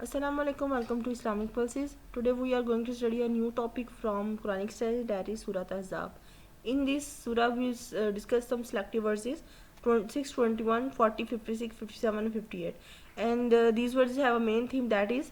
Assalamu alaikum, welcome to Islamic Pulses. Today we are going to study a new topic from Quranic study, that is Surah Ahzab. In this surah we discuss some selective verses 26, 21, 40, 56, 57 and 58. And these verses have a main theme, that is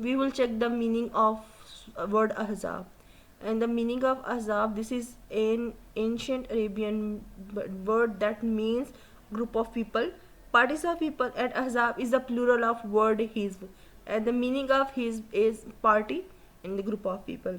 we will check the meaning of word ahzab. And the meaning of ahzab, this is an ancient Arabian word that means group of people, parties of people, and ahzab is the plural of word hizb, and the meaning of hizb is party and the group of people.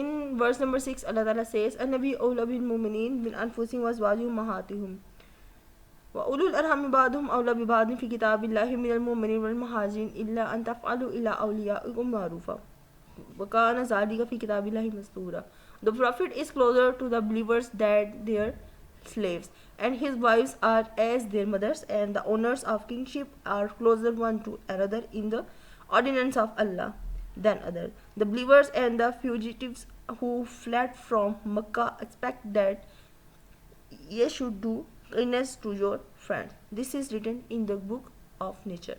In verse number 6, Allah Ta'ala says, "An-Nabi awla bil mu'minin min anfusihim wa azwajihim ummahatuhum wa ulul arham ba'duhum awla bi ba'din fi kitabillahi minal mu'minin wal muhajirin illa an taf'alu ila awliyaikum ma'rufa wa kana zalika fi kitabillahi mastura." The Prophet is closer to the believers than their slaves, and his wives are as their mothers, and the owners of kingship are closer one to another in the ordinance of Allah than other. The believers and the fugitives who fled from Makkah expect that ye should do kindness to your friends. This is written in the book of nature.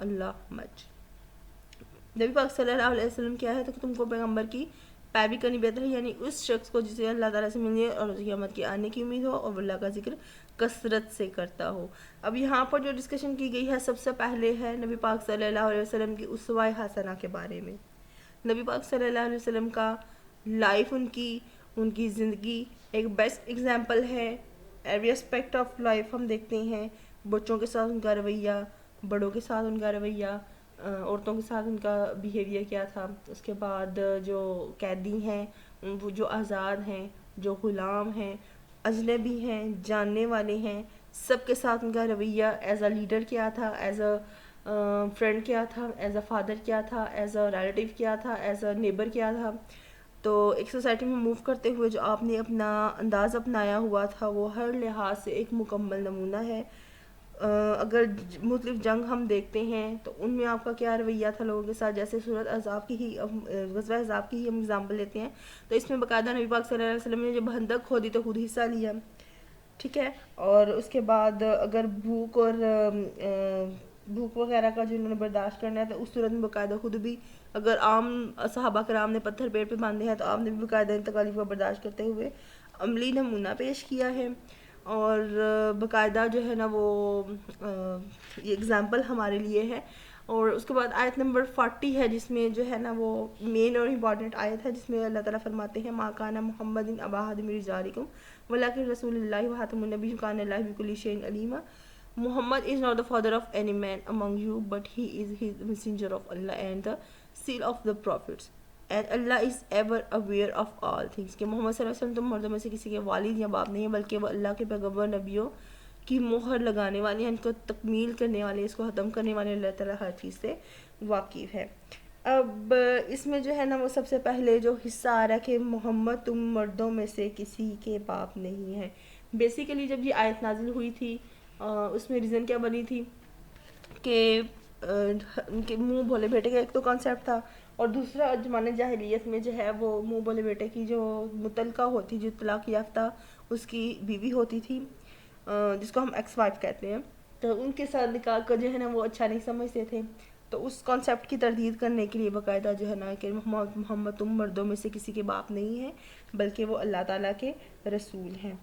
اللہ مچ. نبی پاک صلی اللہ علیہ وسلم کیا ہے تو تم کو پیغمبر کی پیروی کرنی بہتر ہے, یعنی اس شخص کو جسے اللہ تعالیٰ سے ملنے اور قیامت کے آنے کی امید ہو اور اللہ کا ذکر کثرت سے کرتا ہو. اب یہاں پر جو ڈسکشن کی گئی ہے سب سے پہلے ہے نبی پاک صلی اللہ علیہ وسلم کی اسوہ حسنہ کے بارے میں. نبی پاک صلی اللہ علیہ وسلم کا لائف, ان کی زندگی ایک بیسٹ ایگزامپل ہے. ایوری اسپیکٹ آف لائف ہم دیکھتے ہیں, بچوں کے ساتھ ان کا رویہ, بڑوں کے ساتھ ان کا رویہ, عورتوں کے ساتھ ان کا بیہیویئر کیا تھا. اس کے بعد جو قیدی ہیں, وہ جو آزاد ہیں, جو غلام ہیں, اجنبی ہیں, جاننے والے ہیں, سب کے ساتھ ان کا رویہ ایز اے لیڈر کیا تھا, ایز اے فرینڈ کیا تھا, ایز اے فادر کیا تھا, ایز اے ریلیٹیو کیا تھا, ایز اے نیبر کیا تھا. تو ایک سوسائٹی میں موو کرتے ہوئے جو آپ نے اپنا انداز اپنایا ہوا تھا وہ ہر لحاظ سے ایک مکمل نمونہ ہے. اگر مختلف جنگ ہم دیکھتے ہیں تو ان میں آپ کا کیا رویہ تھا لوگوں کے ساتھ, جیسے سورۃ احزاب کی ہی غزوہ احزاب کی ہی ہم اگزامپل لیتے ہیں تو اس میں باقاعدہ نبی پاک صلی اللہ علیہ وسلم نے جب خندق کھودی تو خود حصہ لیا, ٹھیک ہے. اور اس کے بعد اگر بھوک وغیرہ کا جو انہوں نے برداشت کرنا ہے تو اس صورت میں باقاعدہ خود بھی, اگر عام صحابہ کرام نے پتھر پیٹ پہ باندھے ہیں تو آپ نے بھی باقاعدہ ان تکالیف کو برداشت کرتے ہوئے عملی نمونہ پیش کیا ہے. اور باقاعدہ جو ہے نا وہ یہ اگزامپل ہمارے لیے ہے. اور اس کے بعد آیت نمبر 40 ہے جس میں جو ہے نا وہ مین اور امپورٹنٹ آیت ہے, جس میں اللہ تعالیٰ فرماتے ہیں ما کان محمد ابا احد من رجالکم ولکن رسول اللہ وخاتم النبیین کان اللہ بکل شیء علیما. Muhammad is not the father of any man among you, but he is his messenger of Allah and the seal of the prophets. And Allah is ever aware of all things. کہ محمد صلی اللہ علیہ وسلم تم مردوں میں سے کسی کے والد یا باپ نہیں ہیں, بلکہ وہ اللہ کے پیغمبر نبیوں کی مہر لگانے والے ہیں, ان کو تکمیل کرنے والے, اس کو ختم کرنے والے, اللہ تعالیٰ ہر چیز سے واقف ہے. اب اس میں جو ہے نا وہ سب سے پہلے جو حصہ آ رہا ہے کہ محمد تم مردوں میں سے کسی کے باپ نہیں ہیں. بیسیکلی جب یہ آیت نازل ہوئی تھی اس میں ریزن کیا بنی تھی کہ ان کے منہ بولے بیٹے کا ایک تو کانسیپٹ تھا, اور دوسرا زمانے جاہلیت میں جو ہے وہ منہ بولے بیٹے کی جو متعلقہ ہوتی, جو طلاق یافتہ اس کی بیوی ہوتی تھی, جس کو ہم ایکس وائف کہتے ہیں, تو ان کے ساتھ نکاح کا جو ہے نا وہ اچھا نہیں سمجھتے تھے. تو اس کانسیپٹ کی تردید کرنے کے لیے باقاعدہ جو ہے نا کہ محمد تم مردوں میں سے کسی کے باپ نہیں ہیں بلکہ وہ اللہ تعالیٰ کے رسول ہیں.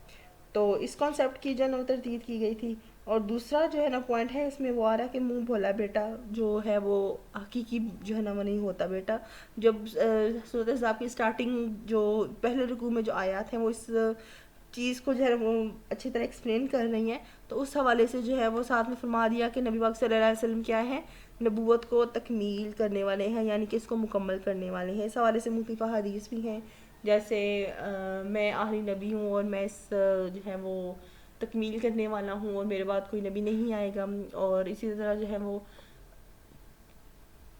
تو اس کانسیپٹ کی جو ہے نا تردید کی گئی تھی. اور دوسرا جو ہے نا پوائنٹ ہے اس میں وہ آ رہا ہے کہ منہ بھولا بیٹا جو ہے وہ حقیقی جو ہے نا وہ نہیں ہوتا بیٹا. جب سورۃ احزاب کی اسٹارٹنگ جو پہلے رکوع میں جو آیات ہیں وہ اس چیز کو جو ہے وہ اچھی طرح ایکسپلین کر رہی ہیں, تو اس حوالے سے جو ہے وہ ساتھ میں فرما دیا کہ نبی پاک صلی اللہ علیہ وسلم کیا ہے, نبوت کو تکمیل کرنے والے ہیں, یعنی کہ اس کو مکمل کرنے والے ہیں. اس حوالے سے مختلف حدیث بھی ہیں, جیسے میں آخری نبی ہوں اور میں اس جو ہے وہ تکمیل کرنے والا ہوں اور میرے بعد کوئی نبی نہیں آئے گا, اور اسی طرح جو ہے وہ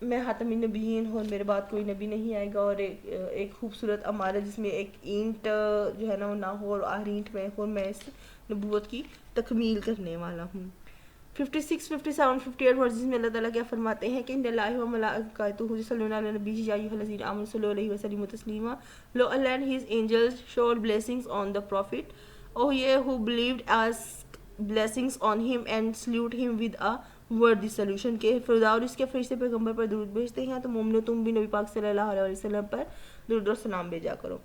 میں خاتم النبیین ہوں اور میرے بعد کوئی نبی نہیں آئے گا, اور ایک خوبصورت امارہ جس میں ایک اینٹ جو ہے نا وہ نہ ہو اور آخری اینٹ میں ہو, میں اس نبوت کی تکمیل کرنے والا ہوں. 56, 57, 58 ورسز میں اللہ تعالیٰ کیا فرماتے ہیں کہ ان اللہ و ملائکتہ یصلون علی النبی یا ایھا الذین آمنوا صلوا علیہ وسلموا تسلیما. Lo Allah and his angels shower blessings on the prophet. Oh ye who believed, ask blessings on him and salute him with a worthy salutation. کہ خدا اور اس کے فرشتے پیغمبر پر درود بھیجتے ہیں تو مومنو تم بھی نبی پاک صلی اللہ علیہ وسلم پر درود اور سلام بھیجا کرو.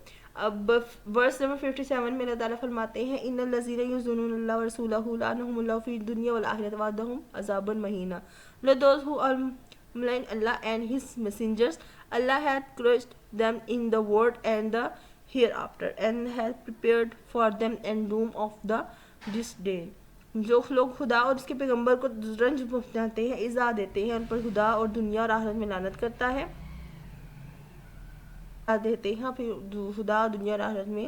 اب ورس نمبر 57 میں اللہ تعالیٰ فرماتے ہیں ان الذین یؤذون اللہ ورسولہ لعنهم اللہ فی الدنیا والآخرۃ وعدہم عذابا مہینا. Let those who are malign Allah and his messengers, Allah hath crushed them in the world and the hereafter and hath prepared for them and doom of the this day. جو لوگ خدا اور اس کے پیغمبر کو رنج پہنچاتے ہیں, ایذا دیتے ہیں, ان پر خدا اور دنیا اور آخرت میں لعنت کرتا ہے دیتے ہیں, پھر خدا دنیا اور آخرت میں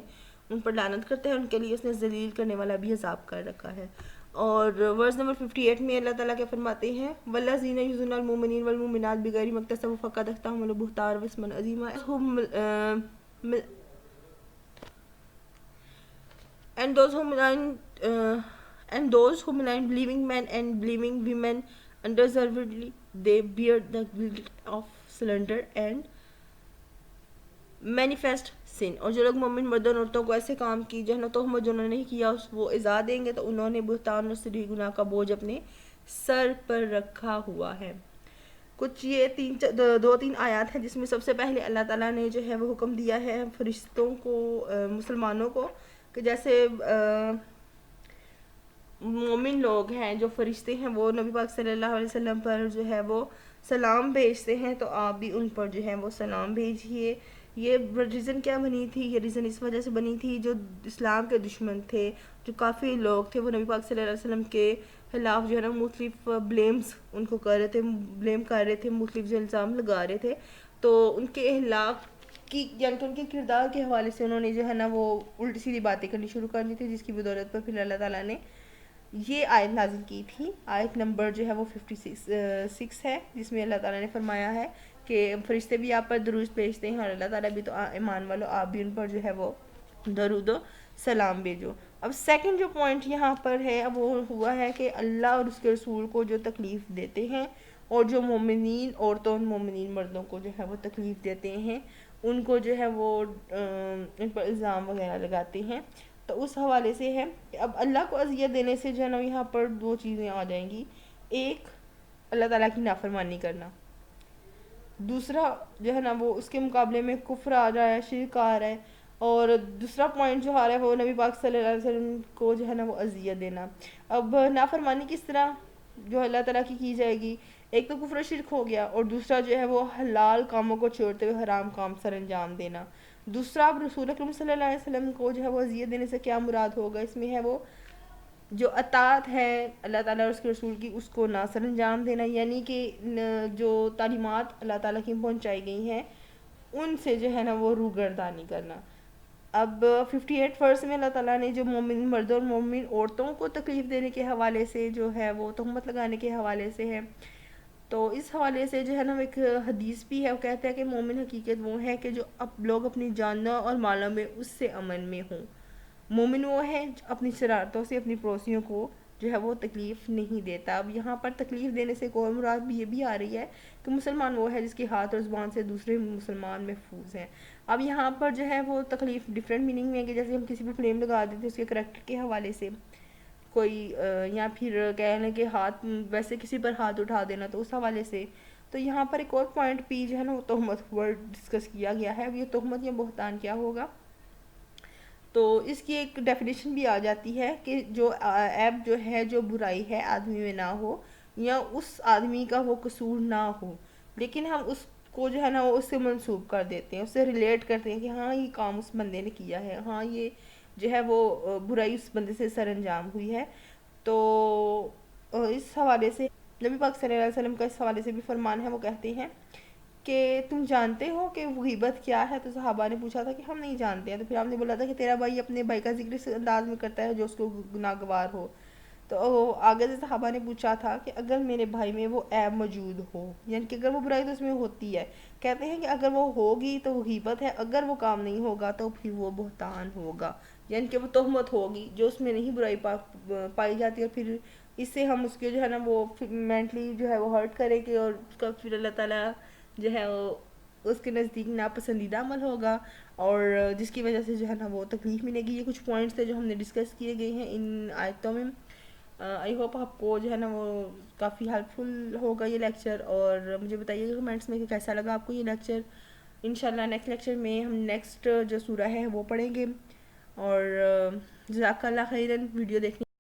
ان پر لعنت کرتے ہیں, ان کے لیے اس نے ذلیل کرنے والا بھی عذاب کر رکھا ہے. اور ورس نمبر 58 میں اللہ تعالیٰ کیا فرماتے ہیں والذین یؤذون المؤمنین والمؤمنات بغیر ما اکتسبوا فقد احتملوا بہتانا واثما عظیما. And those who malign believing men and believing women undeservedly, they bear the guilt of slander and manifest sin. اور جو لوگ مومن مردوں عورتوں کو ایسے کام کی جو ہے نا تہمت جو انہوں نے نہیں کیا وہ ایذا دیں گے, تو انہوں نے بہتان اور صریح گناہ کا بوجھ اپنے سر پر رکھا ہوا ہے. کچھ یہ دو تین آیات ہیں جس میں سب سے پہلے اللہ تعالیٰ نے جو ہے وہ حکم دیا ہے فرشتوں کو، مسلمانوں کو، کہ جیسے مومن لوگ ہیں جو فرشتے ہیں وہ نبی پاک صلی اللہ علیہ وسلم پر جو ہے وہ سلام بھیجتے ہیں، تو آپ بھی ان پر جو ہے وہ سلام بھیجیے۔ یہ ریزن کیا بنی تھی؟ یہ ریزن اس وجہ سے بنی تھی جو اسلام کے دشمن تھے، جو کافی لوگ تھے، وہ نبی پاک صلی اللہ علیہ وسلم کے خلاف جو ہے نا مختلف بلیمز ان کو کر رہے تھے، مختلف جو الزام لگا رہے تھے، تو ان کے اخلاق کی یعنی کہ ان کے کردار کے حوالے سے انہوں نے جو ہے نا وہ الٹی سیدھی باتیں کرنی شروع کر دی تھی، جس کی بدولت پر پھر اللہ تعالیٰ نے یہ آیت نازل کی تھی۔ آیت نمبر جو ہے وہ 56 ہے، جس میں اللہ تعالیٰ نے فرمایا ہے کہ فرشتے بھی آپ پر درود بھیجتے ہیں، اور اللہ تعالیٰ بھی، تو ایمان والو آپ بھی ان پر جو ہے وہ درود و سلام بھیجو۔ اب سیکنڈ جو پوائنٹ یہاں پر ہے اب وہ ہوا ہے کہ اللہ اور اس کے رسول کو جو تکلیف دیتے ہیں، اور جو مومنین عورتوں اور مومنین مردوں کو جو ہے وہ تکلیف دیتے ہیں، ان کو جو ہے وہ ان پر الزام وغیرہ لگاتے ہیں، تو اس حوالے سے ہے کہ اب اللہ کو اذیت دینے سے جو ہے نا یہاں پر دو چیزیں آ جائیں گی۔ ایک، اللہ تعالیٰ کی نافرمانی کرنا، دوسرا جو ہے نا وہ اس کے مقابلے میں کفر آ رہا ہے، شرک آ رہا ہے، اور دوسرا پوائنٹ جو آ رہا ہے وہ نبی پاک صلی اللہ علیہ وسلم کو جو ہے نا وہ اذیت دینا۔ اب نافرمانی کس طرح جو اللہ تعالیٰ کی جائے گی؟ ایک تو کفر و شرک ہو گیا، اور دوسرا جو ہے وہ حلال کاموں کو چھوڑتے ہوئے حرام کام سر انجام دینا۔ دوسرا، اب رسول اکرم صلی اللہ علیہ وسلم کو جو ہے وہ اذیت دینے سے کیا مراد ہوگا؟ اس میں ہے وہ جو اطاعت ہے اللہ تعالیٰ اور اس کے رسول کی، اس کو نہ سر انجام دینا، یعنی کہ جو تعلیمات اللہ تعالیٰ کی پہنچائی گئی ہیں ان سے جو ہے نا وہ روگردانی کرنا۔ اب 58 ورس میں اللہ تعالیٰ نے جو مومن مردوں اور مومن عورتوں کو تکلیف دینے کے حوالے سے جو ہے وہ تہمت لگانے کے حوالے سے ہے، تو اس حوالے سے جو ہے نا ایک حدیث بھی ہے، وہ کہتا ہے کہ مومن حقیقت وہ ہے کہ جو لوگ اپنی جانوں اور مالوں میں اس سے امن میں ہوں۔ مومن وہ ہے جو اپنی شرارتوں سے اپنی پڑوسیوں کو جو ہے وہ تکلیف نہیں دیتا۔ اب یہاں پر تکلیف دینے سے ایک اور مراد بھی یہ بھی آ رہی ہے کہ مسلمان وہ ہے جس کے ہاتھ اور زبان سے دوسرے مسلمان محفوظ ہیں۔ اب یہاں پر جو ہے وہ تکلیف ڈفرینٹ میننگ میں ہے کہ جیسے ہم کسی بھی فلیم لگا دیتے اس کے کریکٹر کے حوالے سے، کوئی یا پھر کہہ لیں کہ ہاتھ ویسے کسی پر ہاتھ اٹھا دینا تو اس حوالے سے، تو یہاں پر ایک اور پوائنٹ پی جو ہے نا وہ تہمت ورڈ ڈسکس کیا گیا ہے۔ اب یہ تہمت یا بہتان کیا ہوگا؟ تو اس کی ایک ڈیفینیشن بھی آ جاتی ہے کہ جو عیب جو ہے، جو برائی ہے آدمی میں نہ ہو، یا اس آدمی کا وہ قصور نہ ہو، لیکن ہم اس کو جو ہے نا وہ اس سے منسوب کر دیتے ہیں، اس سے ریلیٹ کرتے ہیں کہ ہاں یہ کام اس بندے نے کیا ہے، ہاں یہ جو ہے وہ برائی اس بندے سے سر انجام ہوئی ہے۔ تو اس حوالے سے نبی پاک صلی اللہ علیہ وسلم کا اس حوالے سے بھی فرمان ہے، وہ کہتے ہیں کہ تم جانتے ہو کہ غیبت کیا ہے؟ تو صحابہ نے پوچھا تھا کہ ہم نہیں جانتے ہیں، تو پھر آپ نے بولا تھا کہ تیرا بھائی اپنے بھائی کا ذکر اس انداز میں کرتا ہے جو اس کو ناگوار ہو۔ تو آگے سے صحابہ نے پوچھا تھا کہ اگر میرے بھائی میں وہ عیب موجود ہو، یعنی کہ اگر وہ برائی تو اس میں ہوتی ہے، کہتے ہیں کہ اگر وہ ہوگی تو وہ غیبت ہے، اگر وہ کام نہیں ہوگا تو پھر وہ بہتان ہوگا، یعنی کہ وہ تہمت ہوگی جو اس میں نہیں برائی پائی جاتی، اور پھر اس سے ہم اس کے جو ہے نا وہ مینٹلی جو ہے وہ ہرٹ کریں گے، اور اس کا پھر اللہ تعالیٰ جو ہے وہ اس کے نزدیک ناپسندیدہ عمل ہوگا، اور جس کی وجہ سے جو ہے نا وہ تکلیف ملے گی۔ یہ کچھ پوائنٹس تھے جو ہم نے ڈسکس کیے گئے ہیں ان آیتوں میں۔ آئی ہوپ آپ کو جو ہے نا وہ کافی ہیلپ فل ہوگا یہ لیکچر، اور مجھے بتائیے گا کمنٹس میں کہ کیسا لگا آپ کو یہ لیکچر۔ انشاءاللہ نیکسٹ لیکچر میں ہم نیکسٹ جو سورہ ہے وہ پڑھیں گے، اور جزاک اللہ خیرن ویڈیو دیکھنے